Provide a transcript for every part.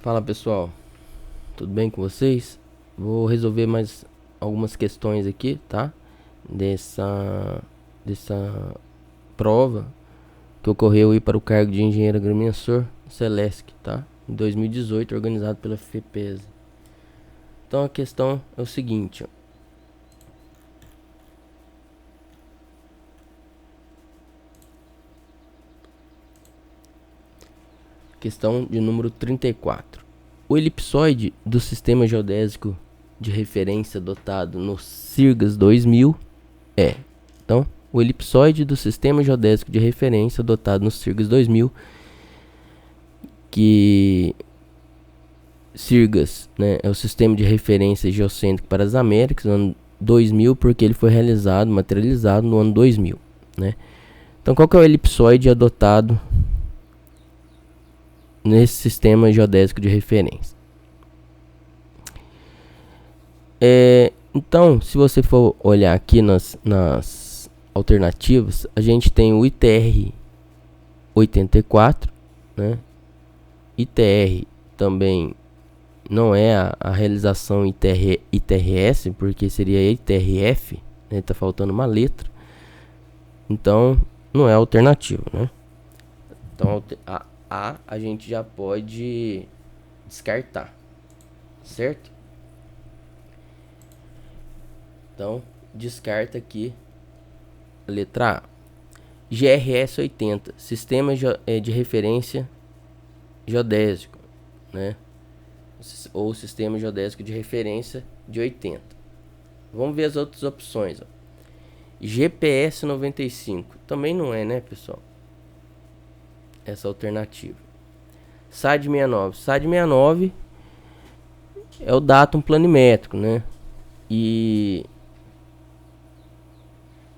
Fala pessoal, tudo bem com vocês? Vou resolver mais algumas questões aqui, tá? Dessa prova que ocorreu aí para o cargo de engenheiro agrimensor Celesc, tá? Em 2018, organizado pela FEPES. Então a questão é o seguinte, ó. Questão de número 34. O elipsoide do sistema geodésico de referência adotado no CIRGAS 2000 é... Então, o elipsoide do sistema geodésico de referência adotado no CIRGAS 2000, que CIRGAS, né, é o sistema de referência geocêntrico para as Américas, no ano 2000, porque ele foi materializado no ano 2000, né? Então, qual que é o elipsoide adotado nesse sistema geodésico de referência? Então, se você for olhar aqui nas alternativas, a gente tem o ITR 84, né? ITR também não é a realização ITRS, porque seria ITRF, né? Tá faltando uma letra, então não é alternativo, né? Então a gente já pode descartar, certo? Então descarta aqui a letra A. GRS 80, sistema de referência geodésico, né? Ou sistema geodésico de referência de 80. Vamos ver as outras opções, ó. GPS 95, também não é, né, pessoal? Essa alternativa. SAD 69. SAD 69 é o datum planimétrico, né? E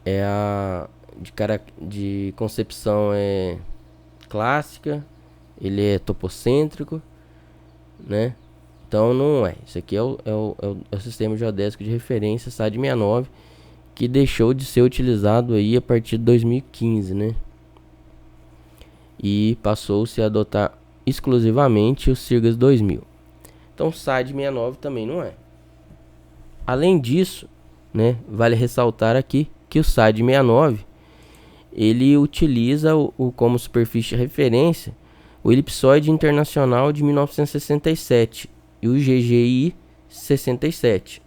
é a de concepção clássica, ele é topocêntrico, né? Então não é. Isso aqui é o sistema geodésico de referência SAD 69, que deixou de ser utilizado aí a partir de 2015, né? E passou-se a adotar exclusivamente o CIRGAS 2000. Então SAD 69 também não é. Além disso, né, vale ressaltar aqui que o SAD 69 ele utiliza como superfície de referência o elipsoide internacional de 1967 e o GGI 67,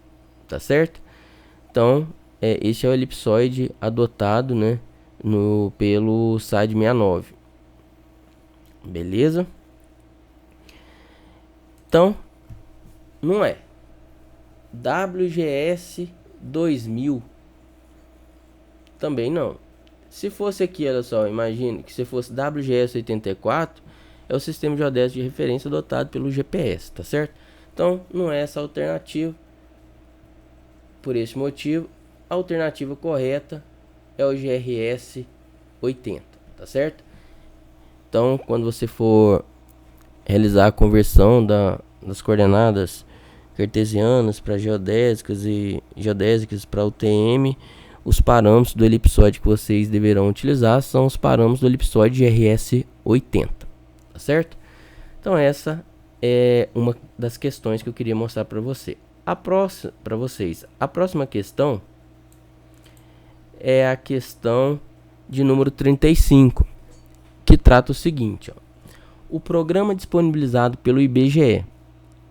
tá certo? Então esse é o elipsoide adotado, né, pelo SAD 69. Beleza? Então, não é. WGS 2000 também não. Se fosse aqui, olha só, imagine que se fosse WGS 84, é o sistema geodésico de referência adotado pelo GPS, tá certo? Então, não é essa alternativa. Por esse motivo, a alternativa correta é o GRS 80, tá certo? Então, quando você for realizar a conversão das coordenadas cartesianas para geodésicas e geodésicas para UTM, os parâmetros do elipsoide que vocês deverão utilizar são os parâmetros do elipsoide GRS 80, tá certo? Então essa é uma das questões que eu queria mostrar para vocês. A próxima questão é a questão de número 35, que trata o seguinte, ó. O programa disponibilizado pelo IBGE,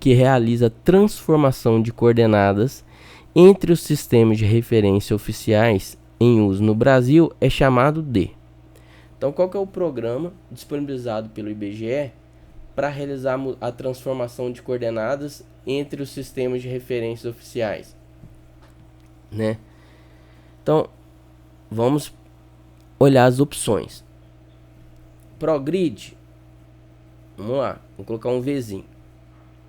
que realiza transformação de coordenadas entre os sistemas de referência oficiais em uso no Brasil, é chamado de... Então, qual que é o programa disponibilizado pelo IBGE para realizar a transformação de coordenadas entre os sistemas de referência oficiais, né? Então, vamos olhar as opções. ProGrid, vamos lá, vou colocar um Vzinho.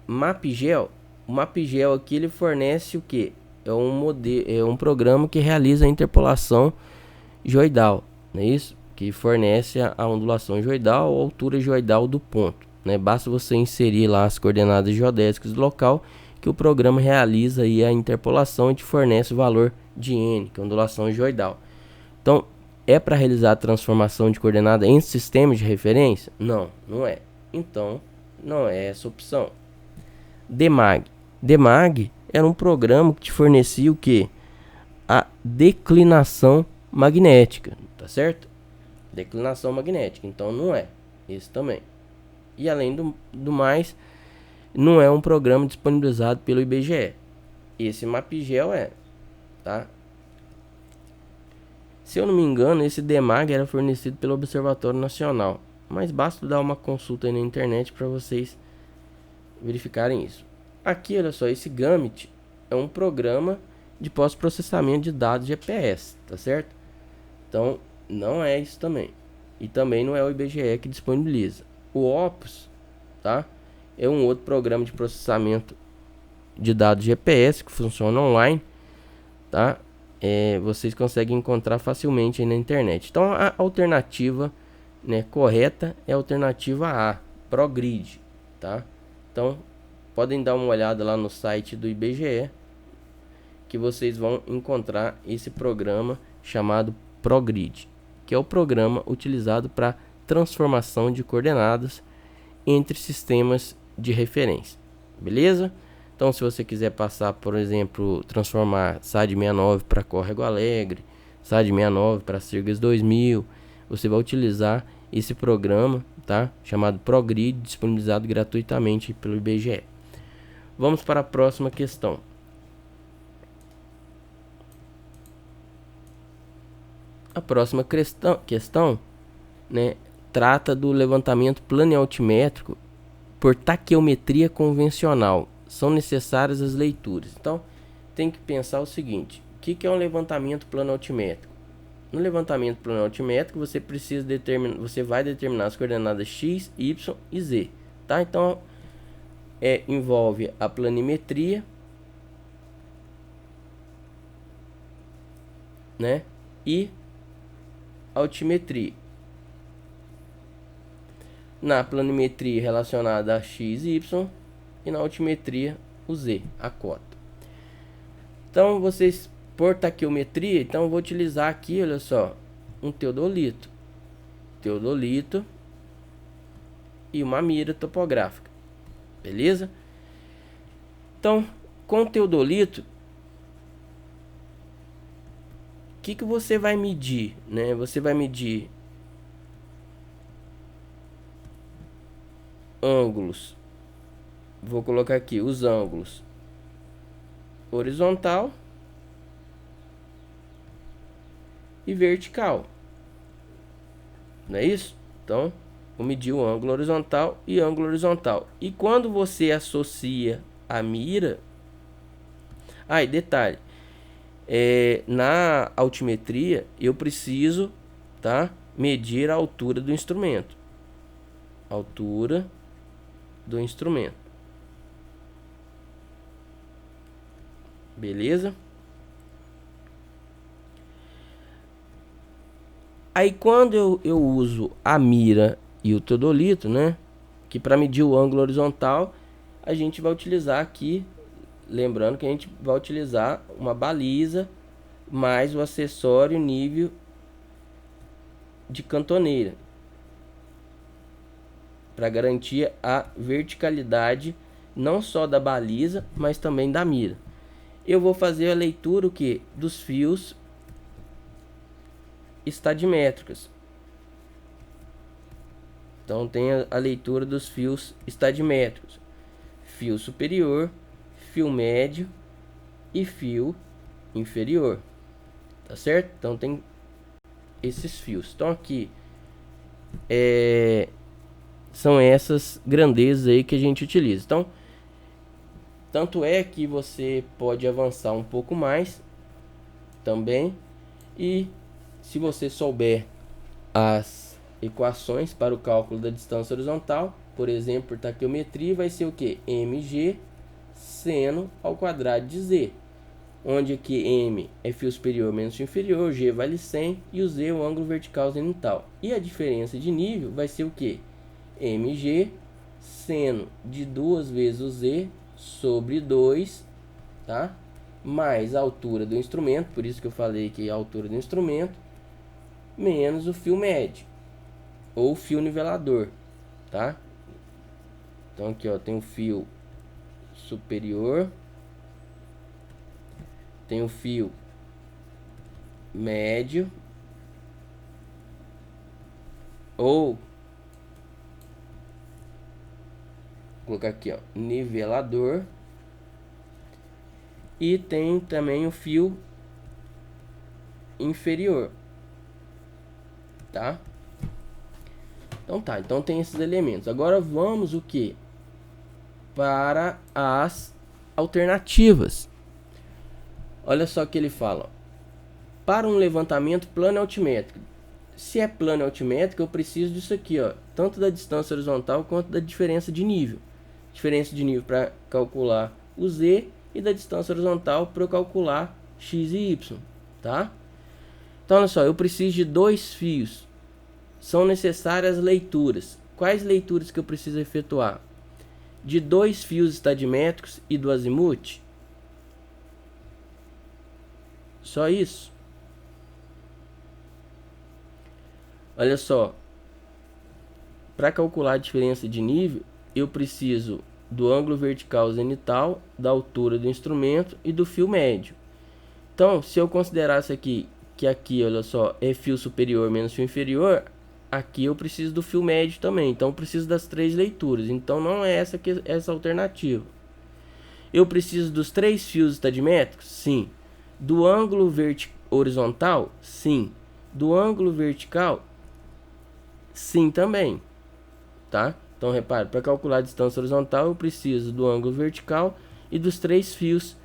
MapGeo, o MapGeo aqui ele fornece o que? É um programa que realiza a interpolação geoidal, não é isso? Que fornece a ondulação geoidal ou altura geoidal do ponto, né? Basta você inserir lá as coordenadas geodésicas do local que o programa realiza aí a interpolação e te fornece o valor de N, que é a ondulação geoidal. Então, é para realizar a transformação de coordenada em sistemas de referência? Não, não é. Então, não é essa opção. Demag. Demag era um programa que te fornecia o que? A declinação magnética, tá certo? Declinação magnética, então não é esse também. E além do mais, não é um programa disponibilizado pelo IBGE. Esse Mapgel é, tá? Se eu não me engano, esse DEMAG era fornecido pelo Observatório Nacional, mas basta dar uma consulta aí na internet para vocês verificarem isso. Aqui, olha só, esse GAMIT é um programa de pós-processamento de dados GPS, tá certo? Então, não é isso também. E também não é o IBGE que disponibiliza. O Opus, tá? É um outro programa de processamento de dados GPS que funciona online, tá? Vocês conseguem encontrar facilmente aí na internet. Então, a alternativa, né, correta é a alternativa A, ProGrid, tá? Então, podem dar uma olhada lá no site do IBGE, que vocês vão encontrar esse programa chamado ProGrid, que é o programa utilizado para transformação de coordenadas entre sistemas de referência. Beleza? Então, se você quiser passar, por exemplo, transformar SAD 69 para Córrego Alegre, SAD 69 para Sirgas 2000, você vai utilizar esse programa, tá? Chamado ProGrid, disponibilizado gratuitamente pelo IBGE. Vamos para a próxima questão. A próxima questão, né, trata do levantamento planialtimétrico por taqueometria convencional. São necessárias as leituras. Então, tem que pensar o seguinte: o que é um levantamento planialtimétrico? No levantamento planialtimétrico, você vai determinar as coordenadas x, y e z, tá? Então, envolve a planimetria, né, e altimetria. Na planimetria relacionada a x e y, e na altimetria o z, a cota. Então, vocês, por taqueometria, então eu vou utilizar aqui, olha só, um teodolito e uma mira topográfica, beleza? Então, com o teodolito, o que você vai medir, né? Você vai medir ângulos. Vou colocar aqui os ângulos horizontal e vertical, não é isso? Então, vou medir o ângulo horizontal e ângulo horizontal. E quando você associa a mira, e detalhe, na altimetria eu preciso, tá, medir a altura do instrumento, beleza? Aí quando eu uso a mira e o teodolito, né, que para medir o ângulo horizontal, a gente vai utilizar aqui, lembrando que a gente vai utilizar uma baliza mais o acessório nível de cantoneira, para garantir a verticalidade não só da baliza, mas também da mira. Eu vou fazer a leitura dos fios estadimétricos. Então tem a leitura dos fios estadimétricos: fio superior, fio médio e fio inferior, tá certo? Então tem esses fios. Então aqui são essas grandezas aí que a gente utiliza. Então, tanto é que você pode avançar um pouco mais também, e se você souber as equações para o cálculo da distância horizontal, por exemplo, por taqueometria, vai ser o que? mg seno ao quadrado de z, onde aqui m é fio superior menos fio inferior, g vale 100 e o z é o ângulo vertical zenital. E a diferença de nível vai ser o que? mg seno de 2 vezes o z sobre 2, tá? Mais a altura do instrumento, por isso que eu falei que é a altura do instrumento, menos o fio médio ou fio nivelador, tá? Então aqui, ó, tem o fio superior, tem o fio médio, ou vou colocar aqui, ó, nivelador, e tem também o fio inferior, tá? Então tá, então tem esses elementos. Agora vamos o que? Para as alternativas. Olha só o que ele fala, ó. Para um levantamento plano altimétrico. Se é plano altimétrico, eu preciso disso aqui, ó, tanto da distância horizontal quanto da diferença de nível. Diferença de nível para calcular o Z e da distância horizontal para eu calcular X e Y, tá? Então olha só, eu preciso de 2 fios. São necessárias leituras. Quais leituras que eu preciso efetuar? De 2 fios estadimétricos e do azimuth? Só isso. Olha só, para calcular a diferença de nível, eu preciso do ângulo vertical zenital, da altura do instrumento e do fio médio. Então, se eu considerasse aqui que aqui, olha só, é fio superior menos fio inferior, aqui eu preciso do fio médio também. Então, eu preciso das 3 leituras. Então, não é essa alternativa. Eu preciso dos 3 fios estadimétricos? Sim. Do ângulo horizontal? Sim. Do ângulo vertical? Sim também, tá? Então repare, para calcular a distância horizontal eu preciso do ângulo vertical e dos 3 fios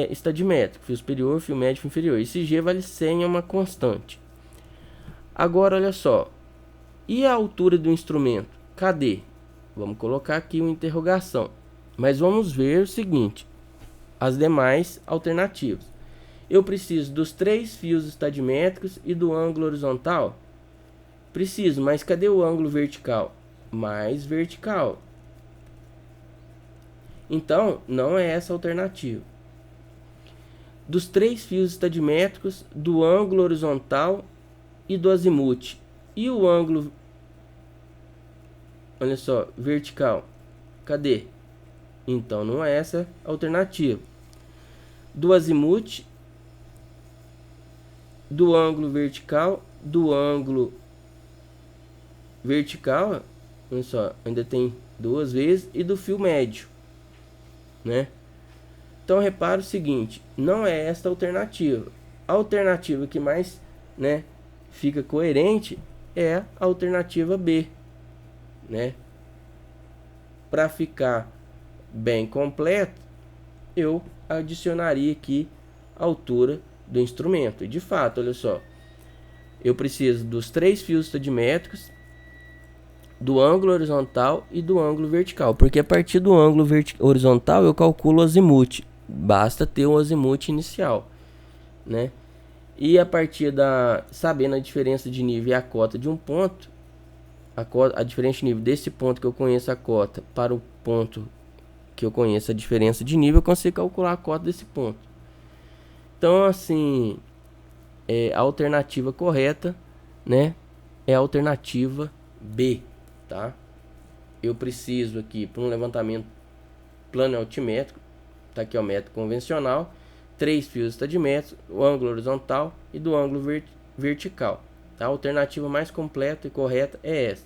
estadimétricos, fio superior, fio médio, fio inferior. Esse G vale 100, é uma constante. Agora olha só, e a altura do instrumento? Cadê? Vamos colocar aqui uma interrogação. Mas vamos ver o seguinte, as demais alternativas. Eu preciso dos 3 fios estadimétricos e do ângulo horizontal? Preciso, mas cadê o ângulo vertical? Mais vertical. Então, não é essa a alternativa. Dos 3 fios estadimétricos, do ângulo horizontal e do azimuth. E o ângulo, olha só, vertical? Cadê? Então, não é essa a alternativa. Do azimuth, do ângulo vertical, do ângulo vertical, olha só, ainda tem 2 vezes, e do fio médio, né? Então repara o seguinte, não é esta alternativa. A alternativa que mais, né, fica coerente é a alternativa B, né? Para ficar bem completo, eu adicionaria aqui a altura do instrumento. E de fato, olha só, eu preciso dos 3 fios estadimétricos, do ângulo horizontal e do ângulo vertical, porque a partir do ângulo horizontal eu calculo o azimuth, basta ter o azimuth inicial, né? E a partir sabendo a diferença de nível e a cota de um ponto, a diferença de nível desse ponto que eu conheço a cota para o ponto que eu conheço a diferença de nível, eu consigo calcular a cota desse ponto. Então assim, a alternativa correta, né, é a alternativa B, tá? Eu preciso aqui, para um levantamento plano altimétrico, tá aqui o método convencional, 3 fios estadimétricos, o ângulo horizontal e do ângulo vertical. A alternativa mais completa e correta é essa.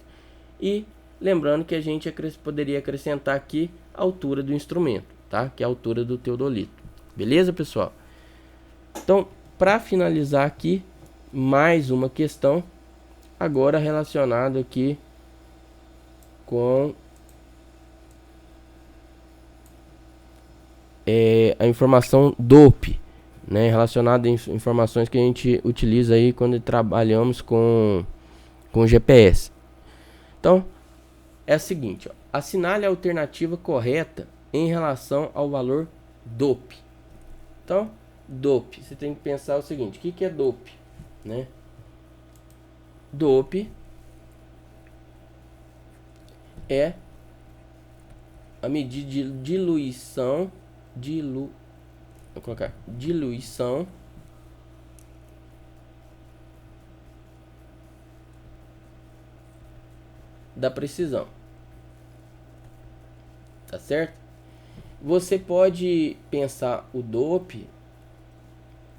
E lembrando que a gente poderia acrescentar aqui a altura do instrumento, tá? Que é a altura do teodolito. Beleza, pessoal? Então, para finalizar aqui, mais uma questão, agora relacionada aqui com a informação DOP, né, relacionada a informações que a gente utiliza aí quando trabalhamos com GPS. Então, é a seguinte, ó, assinale a alternativa correta em relação ao valor DOP. Então, DOP, você tem que pensar o seguinte, o que é DOP, né? DOP é a medida de diluição, vou colocar diluição da precisão. tá certo? Você pode pensar o dope,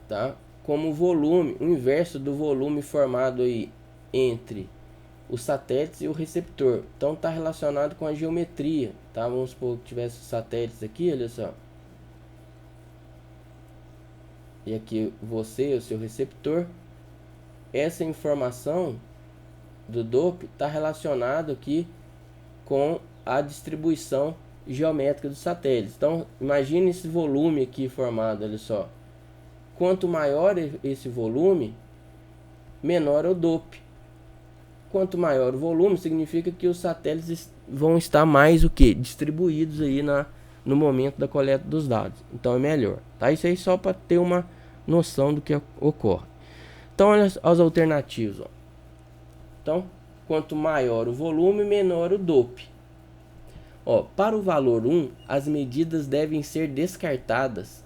tá, como volume, o inverso do volume formado aí entre os satélites e o receptor. Então está relacionado com a geometria, tá? Vamos supor que tivesse os satélites aqui, olha só. E aqui você, o seu receptor. Essa informação do dope está relacionado aqui com a distribuição geométrica dos satélites. Então imagine esse volume aqui formado, olha só. Quanto maior esse volume, menor é o dope. Quanto maior o volume, significa que os satélites vão estar mais o que? Distribuídos aí no momento da coleta dos dados. Então é melhor, tá? Isso aí só para ter uma noção do que ocorre. Então olha as alternativas, ó. Então, quanto maior o volume, menor o dope. Ó, para o valor 1, as medidas devem ser descartadas.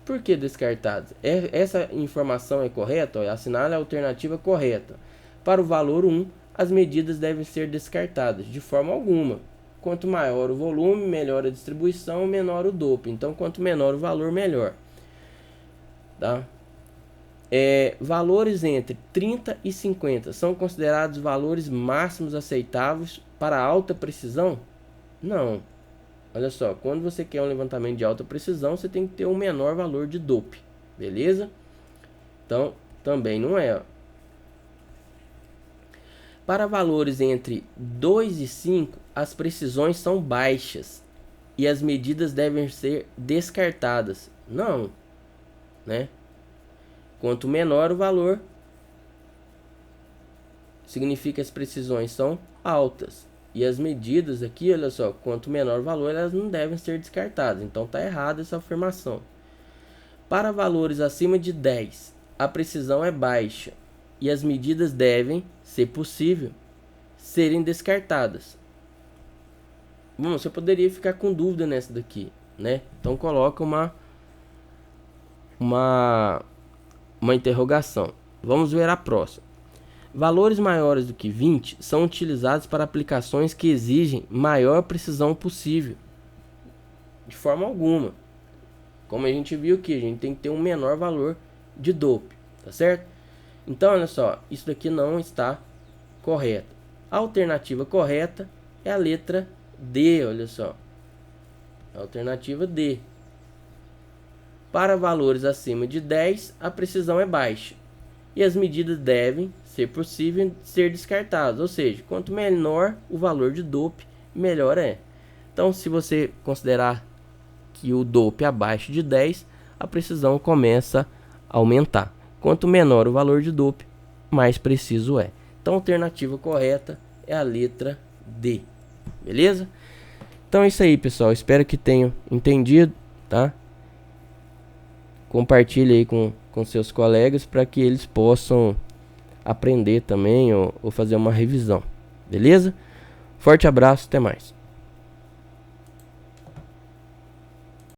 Por que descartadas? Essa informação é correta? Ó, assinale a alternativa correta. Para o valor 1, as medidas devem ser descartadas. De forma alguma. Quanto maior o volume, melhor a distribuição, menor o dope. Então, quanto menor o valor, melhor. Tá? Valores entre 30 e 50 são considerados valores máximos aceitáveis para alta precisão? Não. Olha só, quando você quer um levantamento de alta precisão, você tem que ter um menor valor de dope, beleza? Então, também não é. Ó. Para valores entre 2 e 5, as precisões são baixas e as medidas devem ser descartadas. Não, né? Quanto menor o valor, significa que as precisões são altas. E as medidas aqui, olha só, quanto menor o valor, elas não devem ser descartadas. Então está errada essa afirmação. Para valores acima de 10, a precisão é baixa e as medidas devem, se possível, serem descartadas. Bom, você poderia ficar com dúvida nessa daqui, né? Então coloca uma interrogação. Vamos ver a próxima. Valores maiores do que 20 são utilizados para aplicações que exigem maior precisão possível. De forma alguma. Como a gente viu aqui, a gente tem que ter um menor valor de dope, tá certo? Então, olha só, isso daqui não está correto. A alternativa correta é a letra D, olha só. A alternativa D. Para valores acima de 10, a precisão é baixa. E as medidas devem, ser possível, ser descartadas. Ou seja, quanto menor o valor de dope, melhor é. Então, se você considerar que o dope é abaixo de 10, a precisão começa a aumentar. Quanto menor o valor de dope, mais preciso é. Então, a alternativa correta é a letra D. Beleza? Então é isso aí, pessoal. Espero que tenham entendido, tá? Compartilhe aí com seus colegas para que eles possam aprender também ou fazer uma revisão. Beleza? Forte abraço, até mais.